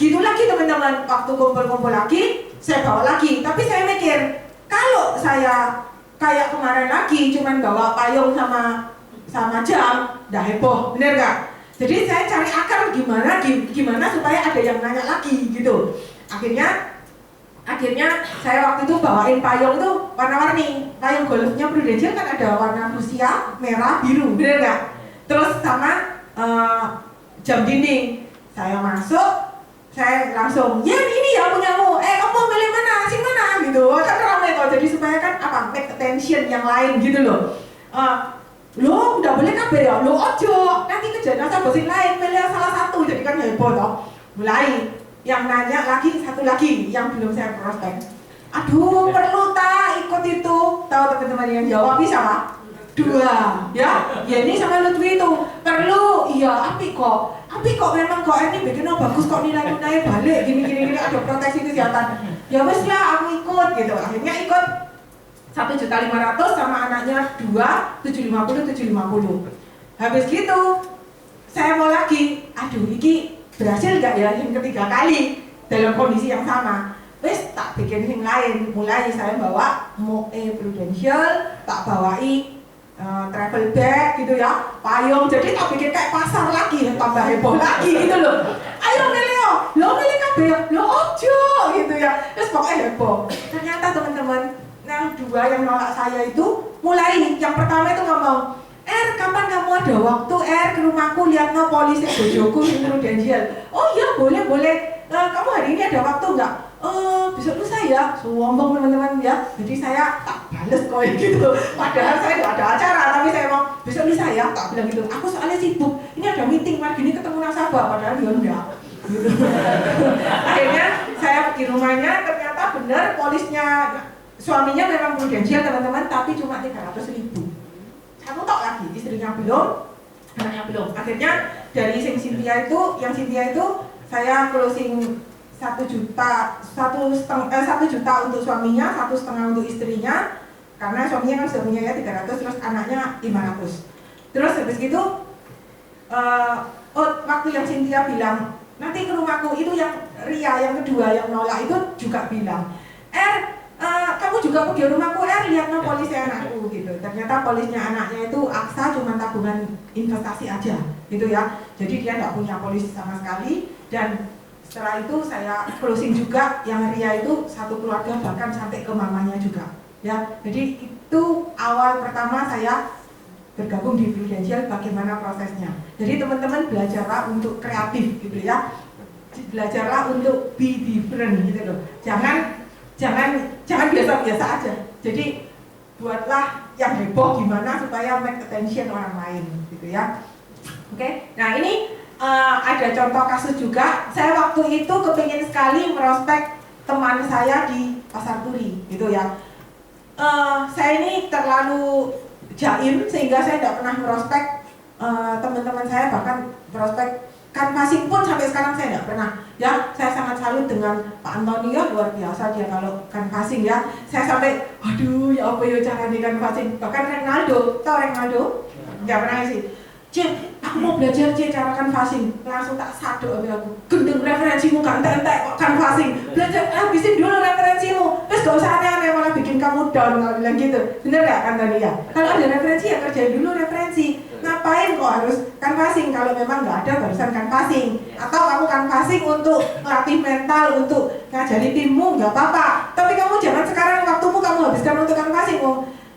Gitu lagi teman-teman. Waktu kumpul-kumpul lagi, saya bawa lagi. Tapi saya mikir, kalau saya kayak kemarin lagi cuman bawa payung sama jam, udah heboh, bener gak? Jadi saya cari akar gimana supaya ada yang nanya lagi gitu. Akhirnya saya waktu itu bawain payung itu warna-warni. Payung golfnya Prudential kan ada warna fuchsia, merah, biru, bener nggak? Terus sama jam dinding. Saya masuk, saya langsung, ya ini ya punyamu. Kamu milih mana? Sing mana? Gitu. Kan ramai tuh. Jadi supaya kan make attention yang lain gitu loh. Lo udah boleh kabeh ya? Lo ojo. Nanti kejadian saya bosing lain milih salah satu. Jadi kan heboh toh. Mulai. Yang nanya lagi, satu lagi yang belum saya prospek. Aduh, perlu tak ikut itu? Tahu teman-teman yang jawab bisa Pak? 2, ya? Ini sama Lutfi itu perlu. Iya, api kok memang kok ini bikin bagus kok nilai balik gini ada proteksi kesehatan. Ya wes lah, aku ikut gitu. Akhirnya ikut 1.500.000 sama anaknya 2, 750. Habis gitu, saya mau lagi. Aduh, iki berhasil gak ya yang ketiga kali dalam kondisi yang sama. Wes tak bikin yang lain. Mulai saya bawa Moe Prudential, tak bawai travel bag gitu ya, payung. Jadi tak bikin kayak pasar lagi, tambah heboh lagi gitu loh. Ayo milih lo milih kabeh lo ojo gitu ya. Terus pokoknya heboh. Ternyata teman-teman, yang 2 yang nolak saya itu mulai. Yang pertama itu ngomong, kapan kamu ada waktu ke rumahku lihat no polisi bojoku yang Prudential. Oh iya boleh. Kamu hari ini ada waktu nggak? Besok lusa ya. Sombong teman-teman ya. Jadi saya tak bales kok gitu. Padahal saya nggak ada acara, tapi saya mau besok lusa ya. Tak bilang gitu. Aku soalnya sibuk. Ini ada meeting pagi ini ketemu nasabah. Padahal dia enggak. Gitu. Akhirnya saya pergi rumahnya, ternyata benar polisnya suaminya memang Prudential teman-teman, tapi cuma 300.000. Kamu tok lagi, istrinya belum, anaknya belum. Akhirnya dari yang Cynthia itu saya closing 1 juta untuk suaminya, 1,5 untuk istrinya. Karena suaminya kan sudah punya ya 300, terus anaknya 500. Terus habis gitu, waktu yang Cynthia bilang nanti ke rumahku, itu yang Ria yang kedua yang nolak itu juga bilang, kamu juga pergi rumahku lihat no polisnya anakku gitu. Ternyata polisnya anaknya itu Aksa cuma tabungan investasi aja gitu ya. Jadi dia nggak punya polisi sama sekali, dan setelah itu saya closing juga yang Ria itu satu keluarga bahkan sampai ke mamanya juga ya. Jadi itu awal pertama saya bergabung di Prudential, bagaimana prosesnya. Jadi teman-teman belajarlah untuk kreatif gitu ya, belajarlah untuk be different gitu loh. Jangan biasa-biasa aja. Jadi buatlah yang heboh gimana supaya make attention orang lain gitu ya. Oke, nah ini ada contoh kasus juga. Saya waktu itu kepingin sekali merospek teman saya di Pasar Turi gitu ya. Saya ini terlalu jaim sehingga saya tidak pernah merospek teman-teman saya, bahkan merospek canvassing pun sampai sekarang saya tidak pernah ya. Saya sangat salut dengan Pak Antonio, luar biasa dia kalau canvassing ya. Saya sampai aduh ya apa ya caranya canvassing. Bahkan Ronaldo, tahu Ronaldo? Nggak pernah sih. Cik, aku mau belajar Cik cara canvassing. Langsung tak sadar aku. Gendeng referensimu kan entek kok canvassing. Belajar habisin dulu referensimu. Terus gak usah aneh-aneh malah bikin kamu down, kalau bilang gitu. Bener gak kan tadi ya? Kalau ada referensi ya kerjain dulu referensi. Ngapain kok harus canvassing kalau memang nggak ada barusan canvassing? Atau kamu canvassing untuk melatih mental, untuk ngajari timmu, nggak apa-apa. Tapi kamu jangan sekarang waktumu kamu habiskan untuk canvassing.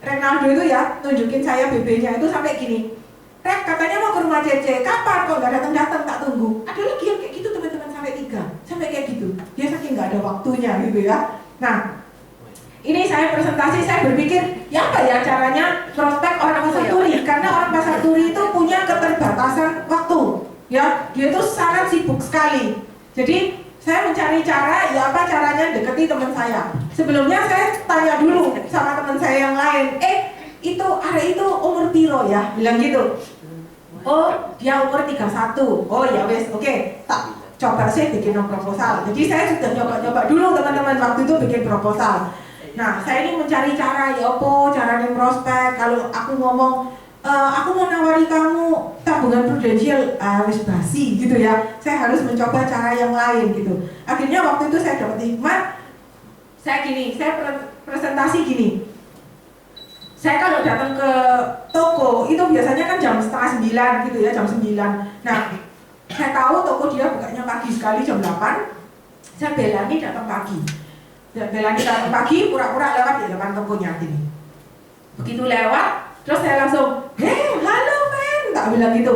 Ronaldo itu ya tunjukin saya BB-nya itu sampai gini. Rek, katanya mau ke rumah Cece, kapan kok nggak datang-datang, tak tunggu. Ada lagi yang kayak gitu teman-teman, sampai kayak gitu. Dia saking nggak ada waktunya gitu ya. Nah, ini saya presentasi, saya berpikir, ya apa ya caranya prospek orang Pasar Turi, karena orang Pasar Turi itu punya keterbatasan waktu, ya. Dia itu sangat sibuk sekali. Jadi saya mencari cara, ya apa caranya deketi teman saya. Sebelumnya saya tanya dulu sama teman saya yang lain, itu hari itu umur piro ya, bilang gitu. Oh, dia umur 31. Oh ya wes, oke. Tak coba sih bikin proposal. Jadi saya sudah nyoba-nyoba dulu teman-teman waktu itu bikin proposal. Nah, saya ini mencari cara ya apa cara prospek. Kalau aku ngomong aku mau nawari kamu tabungan Prudential, wis basi gitu ya. Saya harus mencoba cara yang lain gitu. Akhirnya waktu itu saya dapat hikmat. Saya presentasi gini. Saya kalau datang ke toko itu biasanya kan jam 8:30 gitu ya, jam 9. Nah, saya tahu toko dia bukanya pagi sekali jam 8. Saya belani datang pagi. Pura-pura lewat di depan tokonya gini. Begitu lewat, terus saya langsung, halo men, tak bilang gitu.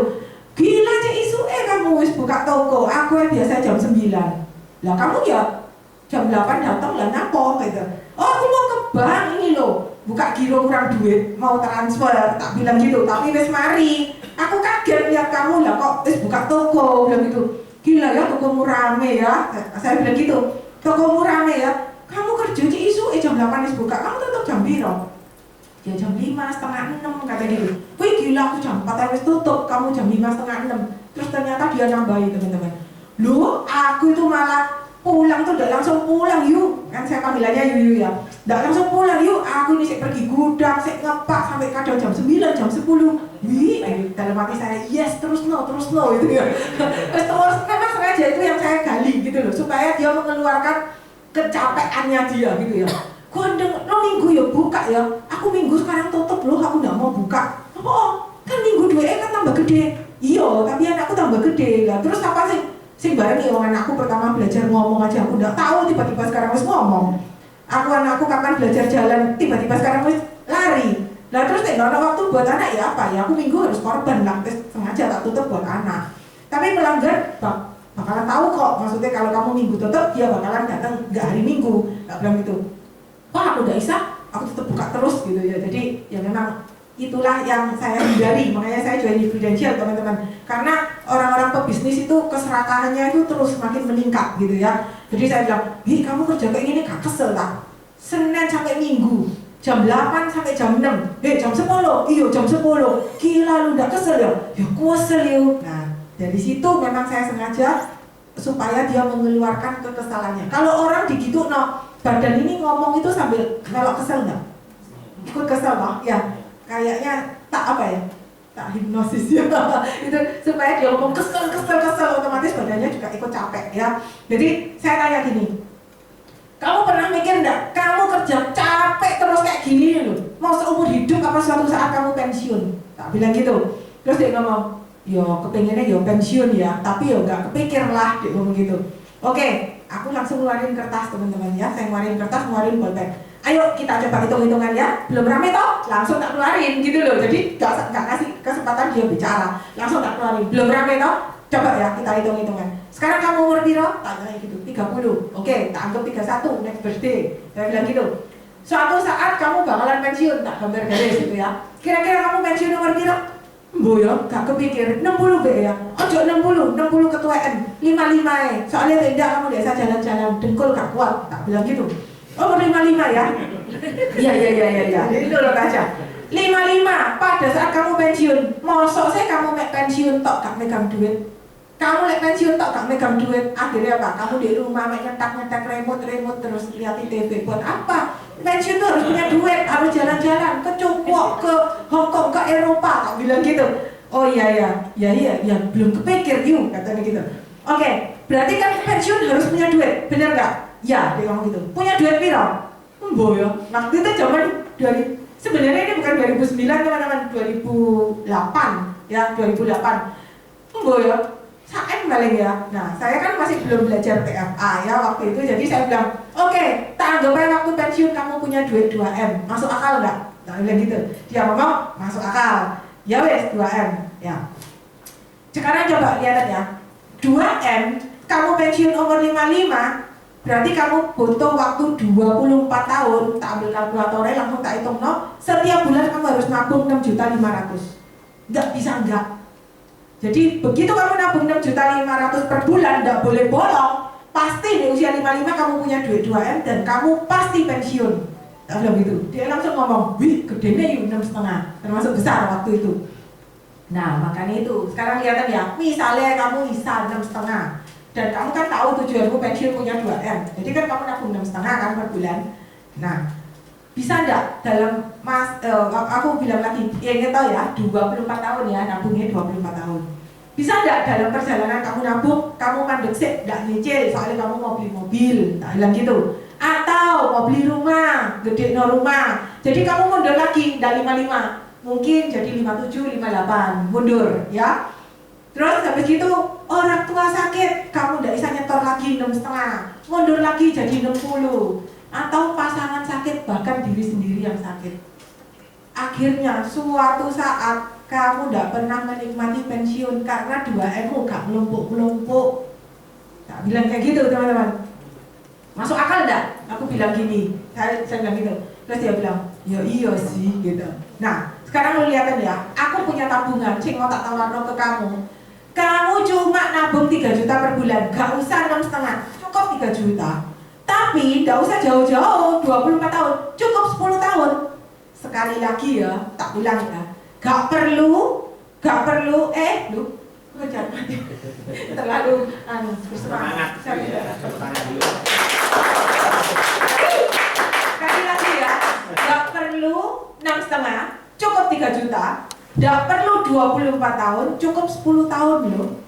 Gila Cik Isu, kamu wis buka toko, aku biasa jam 9. Lah kamu ya jam 8 datang lah napo gitu. Oh, aku mau ke bank ini loh. Buka giro kurang duit, mau transfer, tak bilang gitu, tapi wes mari. Aku kaget lihat kamu lah kok wes buka toko, bilang gitu. Gila ya tokomu rame ya, saya bilang gitu. Tokomu rame ya, kamu kerja Cik Isu, jam 8 wes buka, kamu tutup jam piro? Ya jam 5, setengah 6 kata gitu. Wih gila aku jam 4 wes tutup, kamu jam 5, setengah 6. Terus ternyata dia nambahin teman-teman. Loh, aku itu malah pulang tuh udah langsung pulang yuk, kan saya panggilannya Yuyu ya. Udah langsung pulang yuk, aku ini saya pergi gudang, saya ngepak sampai kadang jam 9, jam 10. Wih, dalam hati saya yes terus no gitu ya. Terus memang sengaja itu yang saya gali gitu loh, supaya dia mengeluarkan kecapeannya dia gitu ya. Gondeng, lo minggu ya buka ya, aku minggu sekarang tutup loh, aku nggak mau buka. Oh, kan minggu 2 kan tambah gede. Iya, tapi anakku tambah gede lah. Terus apa sih bareng ya anakku pertama belajar ngomong aja aku nggak tahu, tiba-tiba sekarang harus ngomong. Anakku kapan belajar jalan, tiba-tiba sekarang harus lari. Nah terus ada waktu buat anak ya apa ya, aku minggu harus korban lah, terus sengaja tak tutup buat anak. Tapi pelanggan bakalan tahu kok, maksudnya kalau kamu minggu tutup dia bakalan datang nggak hari minggu, nggak bilang gitu. Wah aku udah bisa, aku tetap buka terus gitu ya. Jadi ya memang itulah yang saya hindari, makanya saya join di Prudential teman-teman. Karena orang-orang pebisnis itu keserakahannya itu terus makin meningkat gitu ya. Jadi saya bilang, kamu kerja kayak gini gak kesel tak? Senin sampai Minggu, jam 8 sampai jam 6, jam 10, iya jam 10. Gila lu gak kesel ya? Ya kesel yuk. Nah dari situ memang saya sengaja supaya dia mengeluarkan kekesalannya. Kalau orang digitu, badan ini ngomong itu sambil melok kesel nggak? Ikut kesel loh, ya. Kayaknya tak apa ya, tak hipnosis ya itu supaya dia ngomong kesel otomatis badannya juga ikut capek ya. Jadi saya tanya gini, kamu pernah mikir enggak kamu kerja capek terus kayak gini loh, mau seumur hidup apa suatu saat kamu pensiun? Tak bilang gitu. Terus dia ngomong, yo kepengennya yo pensiun ya, tapi yo nggak kepikir lah dia ngomong gitu. Oke, aku langsung ngeluarin kertas teman-teman ya, saya ngeluarin kertas, ngeluarin bolpen. Ayo kita coba hitung-hitungan ya, belum rame toh, langsung tak keluarin gitu loh. Jadi nggak kasih kesempatan dia bicara, langsung tak keluarin. Belum rame toh, coba ya kita hitung-hitungan. Sekarang kamu umur piro? Tanya gitu, 30. Oke, tak anggap 31, next birthday. Saya bilang gitu. Suatu saat kamu bakalan pensiun, tak gambar garis gitu ya. Kira-kira kamu pensiun umur piro? Mbo ya, gak kepikir, 60 be ya. Ojo 60 ketuaan, 55 soalnya tidak kamu biasa jalan-jalan, dengkul gak kuat, tak bilang gitu. Oh 55 ya? Iya, jadi dulu aja 55, pada saat kamu pensiun, mosok saya kamu pensiun tok gak megang duit. Kamu pensiun tok gak megang duit, akhirnya apa? Kamu di rumah nyetak remote terus lihat TV, buat apa? Pensiun tuh harus punya duit, harus jalan-jalan ke Cukok, ke Hongkong, ke Eropa, tak bilang gitu. Oh iya, belum kepikir yuk, katanya gitu. Oke, berarti kan pensiun harus punya duit, bener nggak? Ya, dia ngomong gitu. Punya duit piro? Mbo ya, waktu itu zaman sebenarnya ini bukan 2009 teman-teman, 2008 ya, 2008. Mbo ya, saen paling ya. Nah, saya kan masih belum belajar TFA ya waktu itu, jadi saya bilang, oke, tak anggap aja waktu pensiun kamu punya duit 2M, masuk akal nggak? Nah, bilang gitu. Dia ngomong, masuk akal. Ya wes, 2M. Ya. Sekarang coba lihat ya, 2M, kamu pensiun umur 55, berarti kamu butuh waktu 24 tahun. Tak ambil kalkulatornya, langsung tak hitung no. Setiap bulan kamu harus nabung 6.500.000. Nggak bisa enggak. Jadi begitu kamu nabung 6.500.000 per bulan, nggak boleh bolong. Pasti di usia 55 kamu punya duit 2M dan kamu pasti pensiun. Tak bilang gitu. Dia langsung ngomong, wih gedenya yuk 6,5, termasuk besar waktu itu. Nah makanya itu, sekarang kelihatan ya, misalnya kamu bisa 6,5 dan kamu kan tahu tujuanmu pensiun punya 2M, jadi kan kamu nabung 6,5 kan per bulan. Nah bisa enggak dalam aku bilang lagi, ingat tahu ya, 24 tahun ya, nabungnya 24 tahun. Bisa enggak dalam perjalanan kamu nabung, kamu mandek sih, enggak nyicil, soalnya kamu mau beli mobil, tak bilang gitu. Atau mau beli rumah, gede no rumah, jadi kamu mundur lagi, enggak 55, mungkin jadi 57, 58, mundur ya. Terus habis itu orang tua sakit, kamu enggak bisa nyetor lagi 6,5, mundur lagi jadi 60. Atau pasangan sakit, bahkan diri sendiri yang sakit. Akhirnya suatu saat kamu tidak pernah menikmati pensiun karena 2M gak melumpuk-melumpuk. Tak bilang kayak gitu teman-teman. Masuk akal enggak? Aku bilang gini, saya bilang gitu. Terus dia bilang, ya iya sih gitu. Nah sekarang lu lihatin ya, aku punya tabungan, sing mau tak tawarno ke kamu. Kamu cuma nabung 3 juta per bulan, gak usah 6,5, cukup 3 juta. Tapi tidak usah jauh-jauh, 24 tahun, cukup 10 tahun. Sekali lagi ya, tak bilang ya, gak perlu, lu terlalu bersemangat. Sekali lagi ya, gak perlu 6,5, cukup 3 juta. Gak perlu 24 tahun, cukup 10 tahun loh.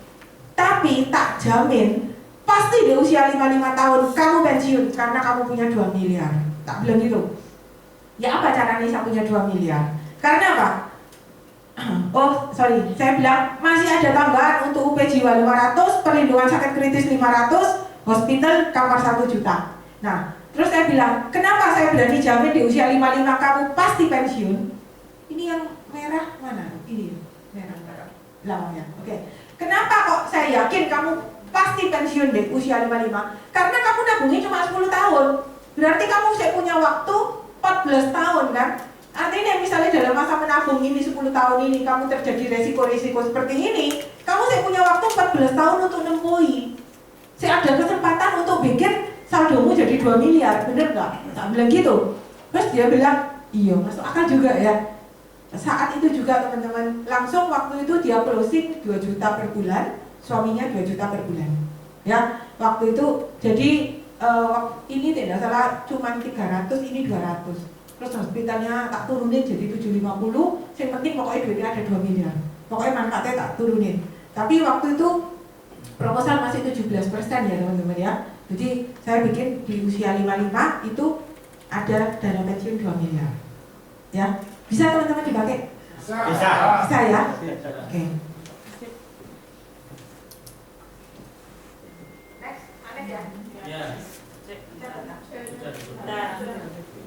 Tapi tak jamin pasti di usia 55 tahun kamu pensiun karena kamu punya 2 miliar. Tak bilang gitu. Ya apa caranya saya punya 2 miliar? Karena apa? Oh sorry, saya bilang masih ada tambahan untuk UP jiwa 500, perlindungan sakit kritis 500, hospital kamar 1 juta. Nah terus saya bilang, kenapa saya berani jamin di usia 55 kamu pasti pensiun? Ini yang merah mana? Ini merah belakangnya. Oke. Kenapa kok saya yakin kamu pasti pensiun deh usia 55? Karena kamu nabungnya cuma 10 tahun. Berarti kamu masih punya waktu 14 tahun kan? Artinya misalnya dalam masa menabung ini 10 tahun ini kamu terjadi resiko-resiko seperti ini, kamu masih punya waktu 14 tahun untuk nempuhi. Saya ada kesempatan untuk bikin saldomu jadi 2 miliar, bener nggak? Tak bilang gitu. Terus dia bilang, iya masuk akal juga ya. Saat itu juga teman-teman, langsung waktu itu dia closing 2 juta per bulan, suaminya 2 juta per bulan. Ya, waktu itu jadi ini tidak salah cuma 300, ini 200. Terus hospitalnya tak turunin jadi 750, yang penting pokoknya duitnya ada 2 miliar. Pokoknya manfaatnya tak turunin. Tapi waktu itu proposal masih 17% ya teman-teman ya. Jadi saya bikin di usia 55 itu ada dana pensiun 2 miliar. Ya, bisa teman-teman dipakai? Bisa. Bisa ya? Oke. Ya. Catat. Sudah.